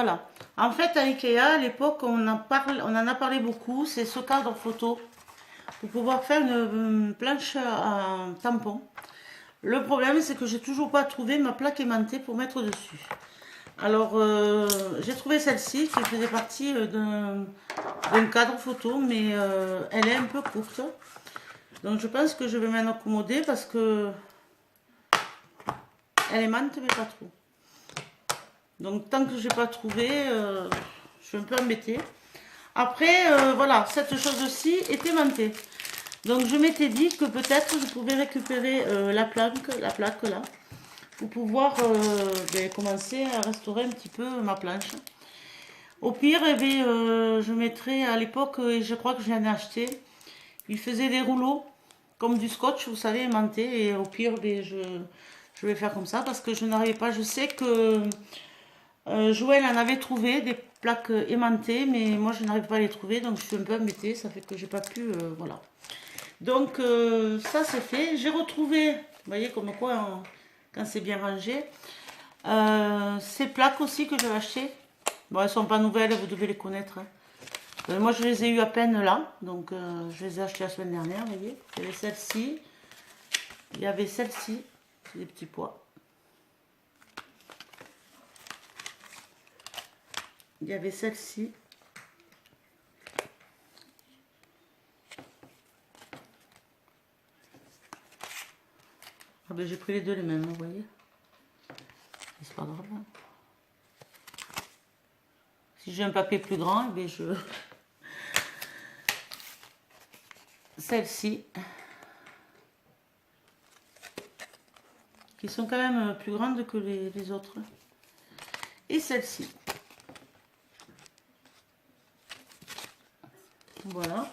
Voilà. En fait, à Ikea, à l'époque, on en a parlé beaucoup. C'est ce cadre photo pour pouvoir faire une planche en tampon. Le problème, c'est que j'ai toujours pas trouvé ma plaque aimantée pour mettre dessus. Alors, j'ai trouvé celle-ci qui faisait partie d'un cadre photo, mais elle est un peu courte. Donc, je pense que je vais m'en accommoder parce que elle aimante, mais pas trop. Donc, tant que j'ai pas trouvé, je suis un peu embêtée. Après, voilà, cette chose-ci est aimantée. Donc, je m'étais dit que peut-être je pouvais récupérer la plaque là, pour pouvoir commencer à restaurer un petit peu ma planche. Au pire, eh bien, je mettrais à l'époque, et je crois que je l'en ai acheté, il faisait des rouleaux comme du scotch, vous savez, aimanté. Et au pire, je vais faire comme ça parce que je n'arrivais pas. Je sais que Joël en avait trouvé des plaques aimantées, mais moi je n'arrive pas à les trouver, donc je suis un peu embêtée. Ça fait que j'ai pas pu, voilà. Donc ça c'est fait. J'ai retrouvé, vous voyez comme quoi quand c'est bien rangé, ces plaques aussi que j'avais achetées. Bon, elles sont pas nouvelles, vous devez les connaître, hein. Moi je les ai eu à peine là, donc je les ai achetées la semaine dernière, vous voyez. Il y avait celle-ci, il y avait celle-ci, c'est des petits pois. Il y avait celle-ci. Ah ben j'ai pris les deux les mêmes, vous voyez. C'est pas grave. Si j'ai un papier plus grand, eh bien je... Celle-ci. Qui sont quand même plus grandes que les autres. Et celle-ci. Voilà.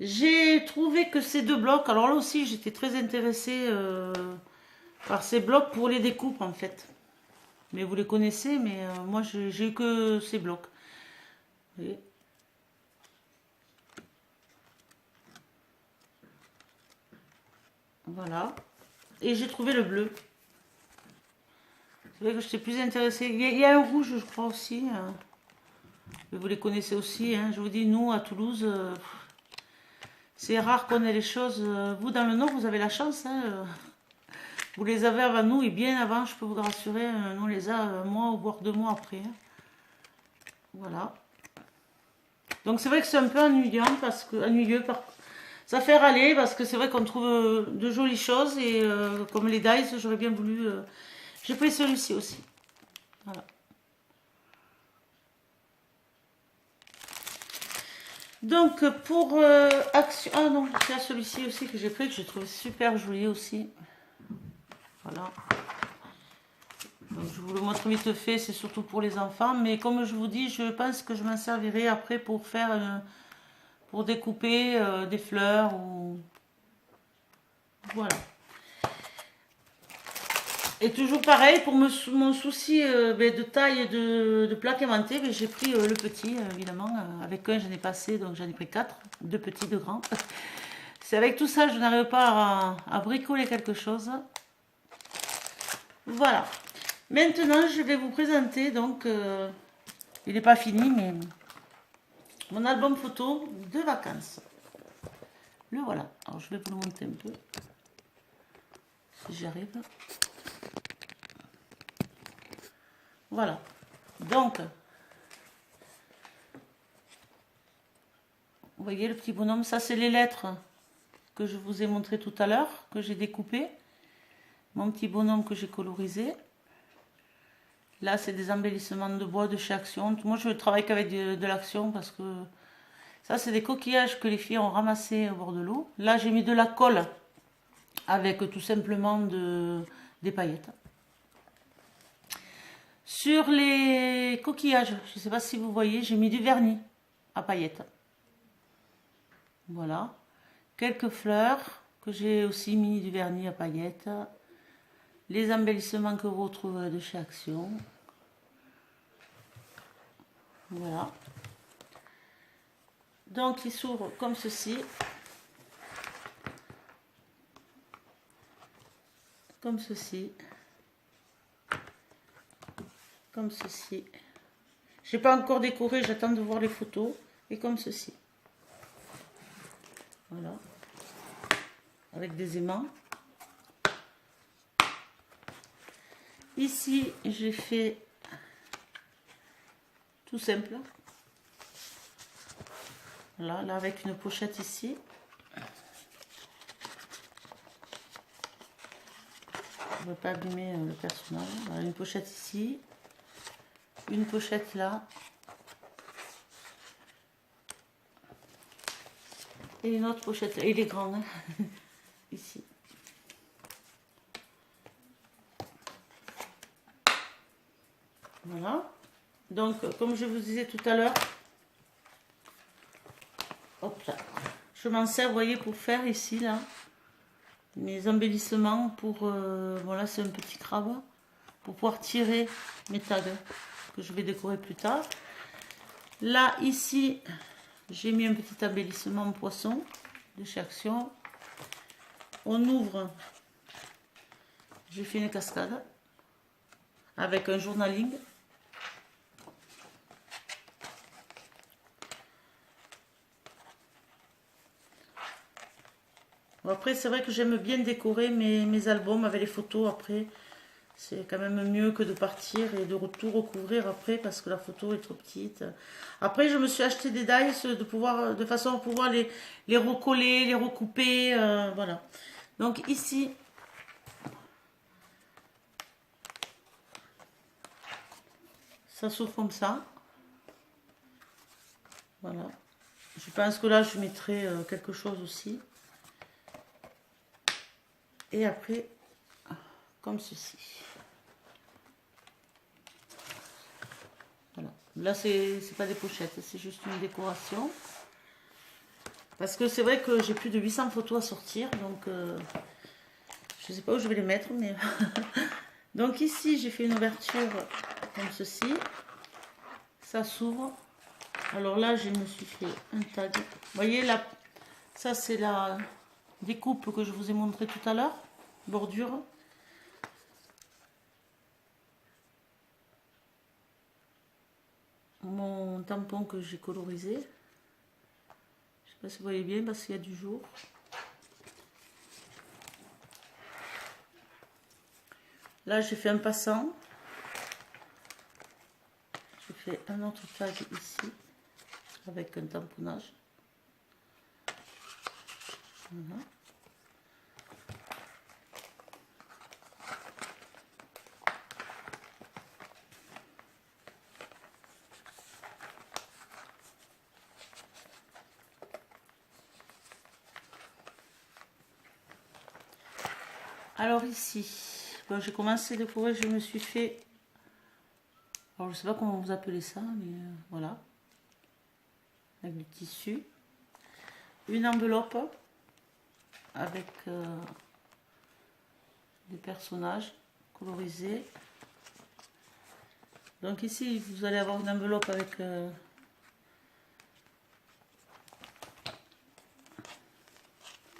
J'ai trouvé que ces deux blocs, alors là aussi j'étais très intéressée par ces blocs pour les découpes en fait. Mais vous les connaissez, mais moi j'ai eu que ces blocs. Vous voyez. Voilà. Et j'ai trouvé le bleu. C'est vrai que j'étais plus intéressée. Il y a un rouge, je crois aussi. Mais vous les connaissez aussi, hein. Je vous dis, nous, à Toulouse, c'est rare qu'on ait les choses. Vous, dans le Nord, vous avez la chance, hein. Vous les avez avant nous et bien avant, je peux vous rassurer. Nous, on les a un mois ou voire 2 mois après, hein. Voilà. Donc, c'est vrai que c'est un peu ennuyant parce que. Ennuyeux, ça fait râler parce que c'est vrai qu'on trouve de jolies choses et comme les dice, j'aurais bien voulu. J'ai pris celui-ci aussi. Voilà. Donc pour action. Ah non, c'est celui-ci aussi que j'ai pris, que j'ai trouvé super joli aussi. Voilà. Donc, je vous le montre vite fait, c'est surtout pour les enfants. Mais comme je vous dis, je pense que je m'en servirai après pour faire. Pour découper des fleurs ou. Voilà. Et toujours pareil, pour mon souci de taille et de plaque aimantée, j'ai pris le petit, évidemment. Avec un, j'en ai passé, donc j'en ai pris 4. 2 petits, 2 grands. C'est avec tout ça, je n'arrive pas à bricoler quelque chose. Voilà. Maintenant, je vais vous présenter, donc, il n'est pas fini, mais mon album photo de vacances. Le voilà. Alors, je vais vous le monter un peu, si j'y arrive. Voilà. Donc, vous voyez le petit bonhomme, ça c'est les lettres que je vous ai montré tout à l'heure, que j'ai découpé. Mon petit bonhomme que j'ai colorisé. Là, c'est des embellissements de bois de chez Action. Moi, je travaille qu'avec de l'Action parce que ça, c'est des coquillages que les filles ont ramassés au bord de l'eau. Là, j'ai mis de la colle avec tout simplement des paillettes. Sur les coquillages, je ne sais pas si vous voyez, j'ai mis du vernis à paillettes. Voilà. Quelques fleurs que j'ai aussi mis du vernis à paillettes. Les embellissements que vous retrouverez de chez Action. Voilà. Donc il s'ouvre comme ceci. Comme ceci. Comme ceci. J'ai pas encore décoré, j'attends de voir les photos. Et comme ceci. Voilà. Avec des aimants. Ici, j'ai fait tout simple. Voilà, là avec une pochette ici. Je ne veux pas abîmer le personnage. Voilà, une pochette ici. Une pochette là. Et une autre pochette là. Il est grand, hein. Ici. Voilà. Donc, comme je vous disais tout à l'heure, hop là, je m'en sers, vous voyez, pour faire ici, là, mes embellissements pour, voilà, c'est un petit crabe, pour pouvoir tirer mes tags que je vais décorer plus tard. Là, ici, j'ai mis un petit embellissement en poisson de chez Action. On ouvre, j'ai fait une cascade avec un journaling. Après, c'est vrai que j'aime bien décorer mes albums avec les photos. Après, c'est quand même mieux que de partir et de tout recouvrir après parce que la photo est trop petite. Après, je me suis acheté des dies de façon à pouvoir les recoller, les recouper. Voilà. Donc ici, ça s'ouvre comme ça. Voilà. Je pense que là, je mettrai quelque chose aussi. Et après, comme ceci. Voilà. Là, c'est pas des pochettes, c'est juste une décoration. Parce que c'est vrai que j'ai plus de 800 photos à sortir, donc je sais pas où je vais les mettre, mais... Donc ici, j'ai fait une ouverture comme ceci. Ça s'ouvre. Alors là, je me suis fait un tag. Vous voyez, là, ça c'est la découpe que je vous ai montré tout à l'heure. Bordure. Mon tampon que j'ai colorisé. Je sais pas si vous voyez bien parce qu'il y a du jour. Là, j'ai fait un passant. Je fais un autre tag ici avec un tamponnage. Voilà. Alors ici, bon, j'ai commencé à décorer, je me suis fait, alors je sais pas comment vous appelez ça, mais voilà, avec du tissu, une enveloppe avec des personnages colorisés. Donc ici, vous allez avoir une enveloppe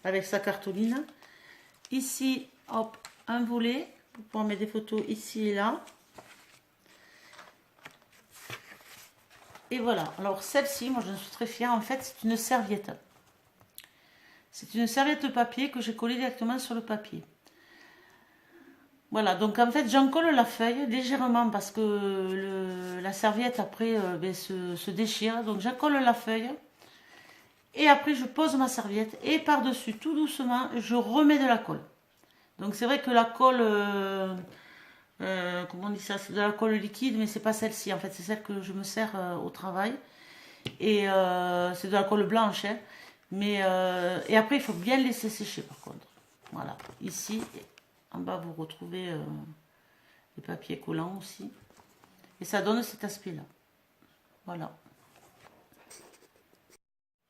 avec sa cartouline. Ici, hop, un volet pour pouvoir mettre des photos ici et là. Et voilà. Alors celle-ci, moi je suis très fière. En fait, c'est une serviette. C'est une serviette de papier que j'ai collée directement sur le papier. Voilà, donc en fait j'en colle la feuille légèrement parce que la serviette après se déchire. Donc j'en colle la feuille. Et après je pose ma serviette et par-dessus tout doucement je remets de la colle. Donc c'est vrai que la colle, comment on dit ça, c'est de la colle liquide, mais c'est pas celle-ci en fait, c'est celle que je me sers au travail. Et c'est de la colle blanche, hein. Mais et après il faut bien laisser sécher par contre. Voilà, ici en bas vous retrouvez les papiers collants aussi. Et ça donne cet aspect-là. Voilà.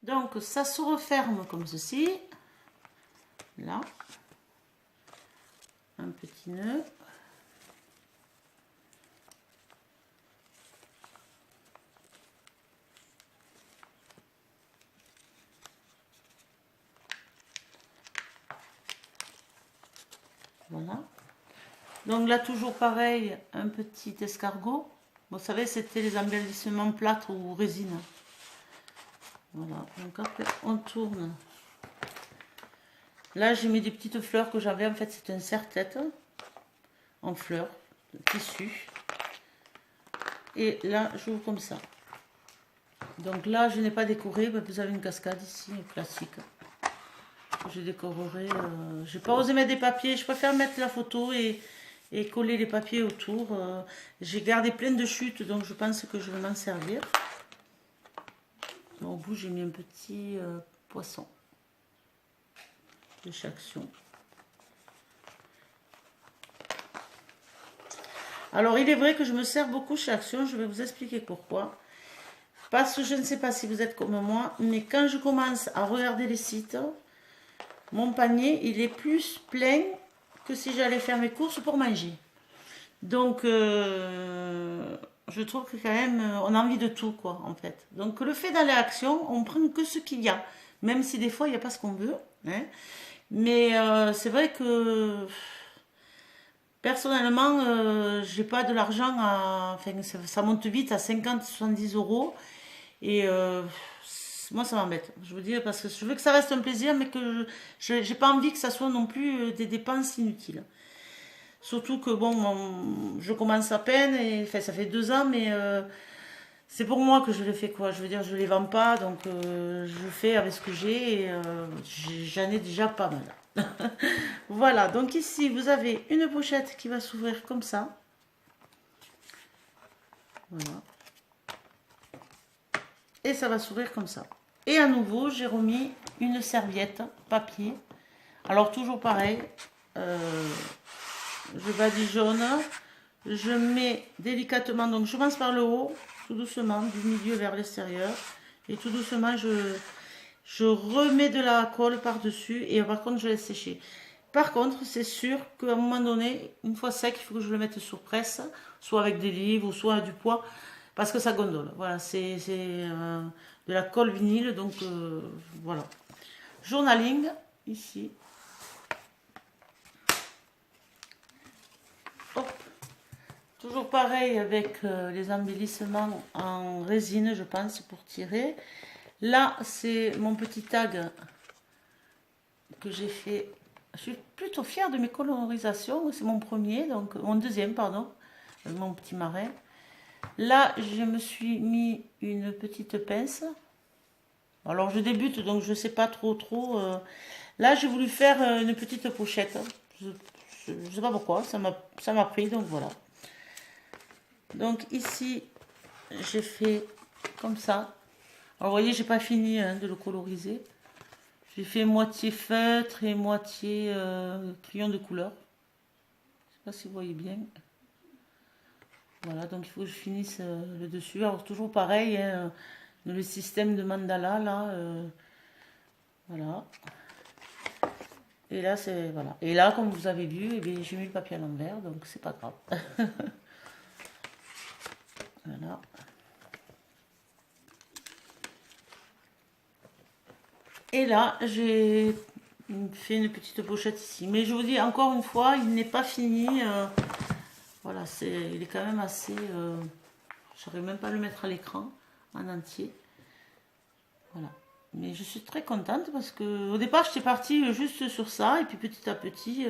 Donc ça se referme comme ceci. Là. Un petit nœud. Voilà. Donc là toujours pareil, un petit escargot Vous savez, c'était les embellissements plâtre ou résine. Voilà, donc après on tourne. Là j'ai mis des petites fleurs que j'avais, en fait c'est un serre-tête en fleurs, de tissu. Et là j'ouvre comme ça. Donc là je n'ai pas décoré, mais vous avez une cascade ici, classique. Je décorerai, j'ai pas osé mettre des papiers, je préfère mettre la photo et coller les papiers autour. J'ai gardé plein de chutes, donc je pense que je vais m'en servir. Au bout, j'ai mis un petit poisson de chaque action. Alors, il est vrai que je me sers beaucoup chaque action. Je vais vous expliquer pourquoi. Parce que je ne sais pas si vous êtes comme moi, mais quand je commence à regarder les sites, mon panier, il est plus plein que si j'allais faire mes courses pour manger. Donc, je trouve que quand même, on a envie de tout, quoi, en fait. Donc, le fait d'aller à Action, on prend que ce qu'il y a. Même si des fois, il n'y a pas ce qu'on veut. Hein. Mais c'est vrai que, personnellement, j'ai pas de l'argent à... Enfin, ça monte vite à 50-70 euros. Et moi, ça m'embête. Je veux dire, parce que je veux que ça reste un plaisir, mais que je n'ai pas envie que ça soit non plus des dépenses inutiles. Surtout que bon, je commence à peine, et enfin, ça fait 2 ans, mais c'est pour moi que je les fais, quoi. Je veux dire, je les vends pas, donc je fais avec ce que j'ai, et j'en ai déjà pas mal. Voilà, donc ici vous avez une pochette qui va s'ouvrir comme ça. Voilà. Et ça va s'ouvrir comme ça. Et à nouveau, j'ai remis une serviette papier. Alors toujours pareil. Je badigeonne, je mets délicatement, donc je commence par le haut, tout doucement, du milieu vers l'extérieur, et tout doucement je remets de la colle par-dessus, et par contre je laisse sécher. Par contre, c'est sûr qu'à un moment donné, une fois sec, il faut que je le mette sur presse, soit avec des livres, ou soit du poids, parce que ça gondole. Voilà, c'est de la colle vinyle, donc voilà. Journaling, ici. Hop. Toujours pareil avec les embellissements en résine, je pense, pour tirer. Là, c'est mon petit tag que j'ai fait. Je suis plutôt fière de mes colorisations. C'est mon premier, donc mon deuxième, pardon, mon petit marin. Là, je me suis mis une petite pince. Alors, je débute, donc je ne sais pas trop. Là, j'ai voulu faire une petite pochette. Je ne sais pas pourquoi, ça m'a pris, donc voilà. Donc ici, j'ai fait comme ça. Alors, vous voyez, j'ai pas fini de le coloriser. J'ai fait moitié feutre et moitié crayon de couleur. Je sais pas si vous voyez bien. Voilà, donc il faut que je finisse le dessus. Alors, toujours pareil, hein, le système de mandala, là. Voilà. Et là, c'est... Voilà. Et là, comme vous avez vu, eh j'ai mis le papier à l'envers, donc c'est pas grave. Voilà. Et là, j'ai fait une petite pochette ici. Mais je vous dis, encore une fois, il n'est pas fini. Voilà, il est quand même assez... je n'arrive même pas à le mettre à l'écran en entier. Voilà. Mais je suis très contente parce que au départ, j'étais partie juste sur ça. Et puis petit à petit,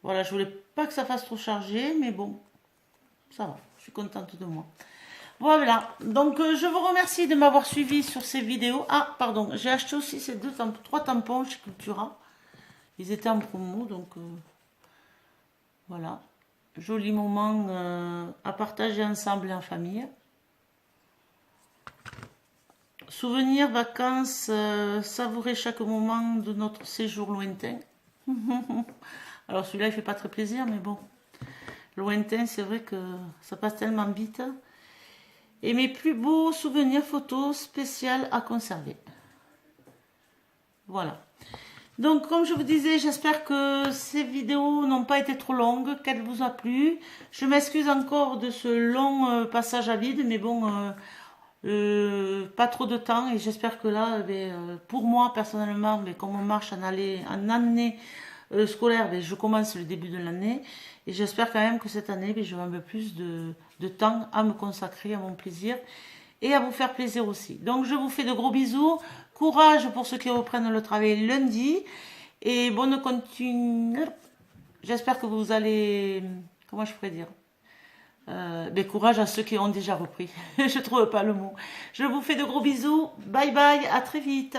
voilà, je voulais pas que ça fasse trop chargé. Mais bon, ça va. Je suis contente de moi. Voilà, donc je vous remercie de m'avoir suivi sur ces vidéos. Ah, pardon, j'ai acheté aussi ces 3 tampons chez Cultura. Ils étaient en promo, donc voilà. Joli moment à partager ensemble et en famille. Souvenirs, vacances, savourer chaque moment de notre séjour lointain. Alors celui-là, il fait pas très plaisir, mais bon. Lointain, c'est vrai que ça passe tellement vite. Et mes plus beaux souvenirs photos spéciales à conserver. Voilà. Donc, comme je vous disais, j'espère que ces vidéos n'ont pas été trop longues, qu'elles vous ont plu. Je m'excuse encore de ce long passage à vide, mais bon, pas trop de temps. Et j'espère que là, pour moi, personnellement, comme on marche en année scolaire, ben, je commence le début de l'année. Et j'espère quand même que cette année, ben, j'aurai un peu plus de temps à me consacrer à mon plaisir et à vous faire plaisir aussi. Donc je vous fais de gros bisous. Courage pour ceux qui reprennent le travail lundi. Et bonne continuation. J'espère que vous allez... Comment je pourrais dire ben, courage à ceux qui ont déjà repris. Je trouve pas le mot. Je vous fais de gros bisous. Bye bye. À très vite.